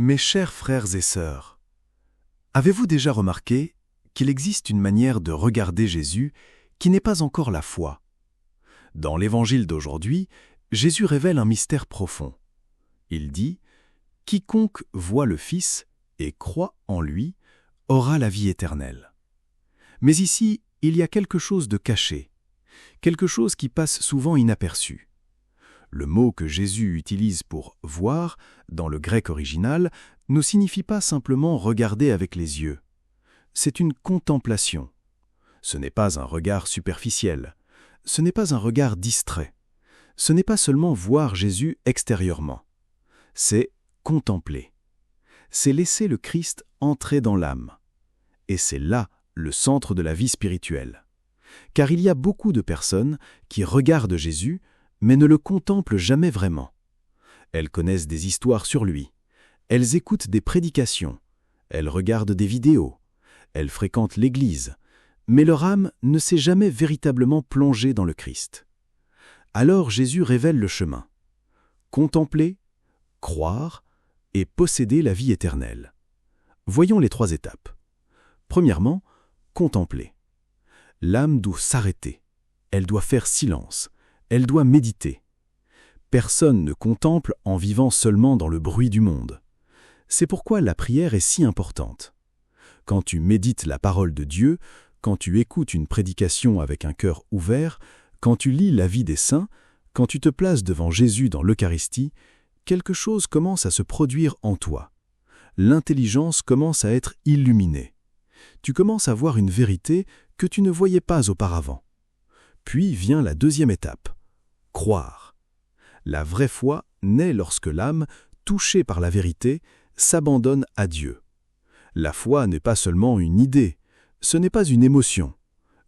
Mes chers frères et sœurs, avez-vous déjà remarqué qu'il existe une manière de regarder Jésus qui n'est pas encore la foi? Dans l'Évangile d'aujourd'hui, Jésus révèle un mystère profond. Il dit « Quiconque voit le Fils et croit en lui aura la vie éternelle ». Mais ici, il y a quelque chose de caché, quelque chose qui passe souvent inaperçu. Le mot que Jésus utilise pour « voir » dans le grec original ne signifie pas simplement regarder avec les yeux. C'est une contemplation. Ce n'est pas un regard superficiel. Ce n'est pas un regard distrait. Ce n'est pas seulement voir Jésus extérieurement. C'est contempler. C'est laisser le Christ entrer dans l'âme. Et c'est là le centre de la vie spirituelle. Car il y a beaucoup de personnes qui regardent Jésus, mais ne le contemplent jamais vraiment. Elles connaissent des histoires sur lui. Elles écoutent des prédications. Elles regardent des vidéos. Elles fréquentent l'Église. Mais leur âme ne s'est jamais véritablement plongée dans le Christ. Alors Jésus révèle le chemin. Contempler, croire et posséder la vie éternelle. Voyons les 3 étapes. Premièrement, contempler. L'âme doit s'arrêter. Elle doit faire silence. Elle doit méditer. Personne ne contemple en vivant seulement dans le bruit du monde. C'est pourquoi la prière est si importante. Quand tu médites la parole de Dieu, quand tu écoutes une prédication avec un cœur ouvert, quand tu lis la vie des saints, quand tu te places devant Jésus dans l'Eucharistie, quelque chose commence à se produire en toi. L'intelligence commence à être illuminée. Tu commences à voir une vérité que tu ne voyais pas auparavant. Puis vient la 2e étape. Croire. La vraie foi naît lorsque l'âme, touchée par la vérité, s'abandonne à Dieu. La foi n'est pas seulement une idée, ce n'est pas une émotion,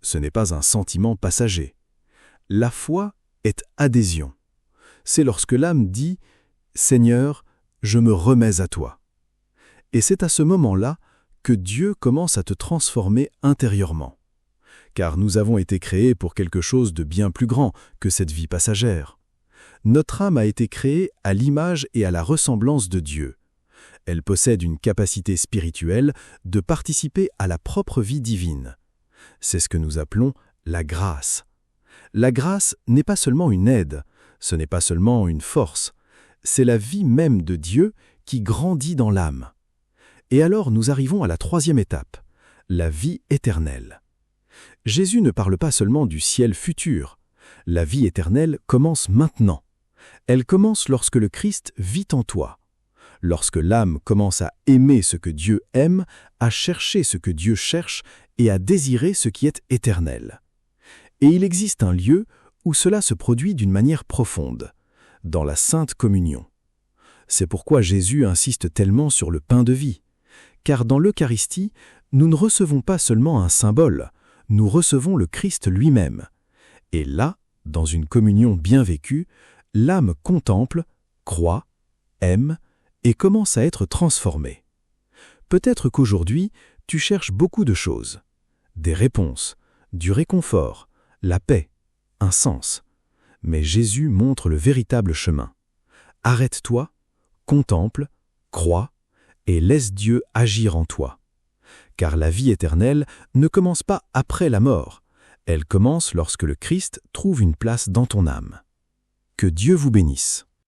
ce n'est pas un sentiment passager. La foi est adhésion. C'est lorsque l'âme dit « Seigneur, je me remets à toi ». Et c'est à ce moment-là que Dieu commence à te transformer intérieurement. Car nous avons été créés pour quelque chose de bien plus grand que cette vie passagère. Notre âme a été créée à l'image et à la ressemblance de Dieu. Elle possède une capacité spirituelle de participer à la propre vie divine. C'est ce que nous appelons la grâce. La grâce n'est pas seulement une aide, ce n'est pas seulement une force, c'est la vie même de Dieu qui grandit dans l'âme. Et alors nous arrivons à la 3e étape, la vie éternelle. Jésus ne parle pas seulement du ciel futur. La vie éternelle commence maintenant. Elle commence lorsque le Christ vit en toi. Lorsque l'âme commence à aimer ce que Dieu aime, à chercher ce que Dieu cherche et à désirer ce qui est éternel. Et il existe un lieu où cela se produit d'une manière profonde, dans la Sainte Communion. C'est pourquoi Jésus insiste tellement sur le pain de vie. Car dans l'Eucharistie, nous ne recevons pas seulement un symbole, nous recevons le Christ lui-même. Et là, dans une communion bien vécue, l'âme contemple, croit, aime et commence à être transformée. Peut-être qu'aujourd'hui, tu cherches beaucoup de choses. Des réponses, du réconfort, la paix, un sens. Mais Jésus montre le véritable chemin. Arrête-toi, contemple, crois et laisse Dieu agir en toi. Car la vie éternelle ne commence pas après la mort. Elle commence lorsque le Christ trouve une place dans ton âme. Que Dieu vous bénisse.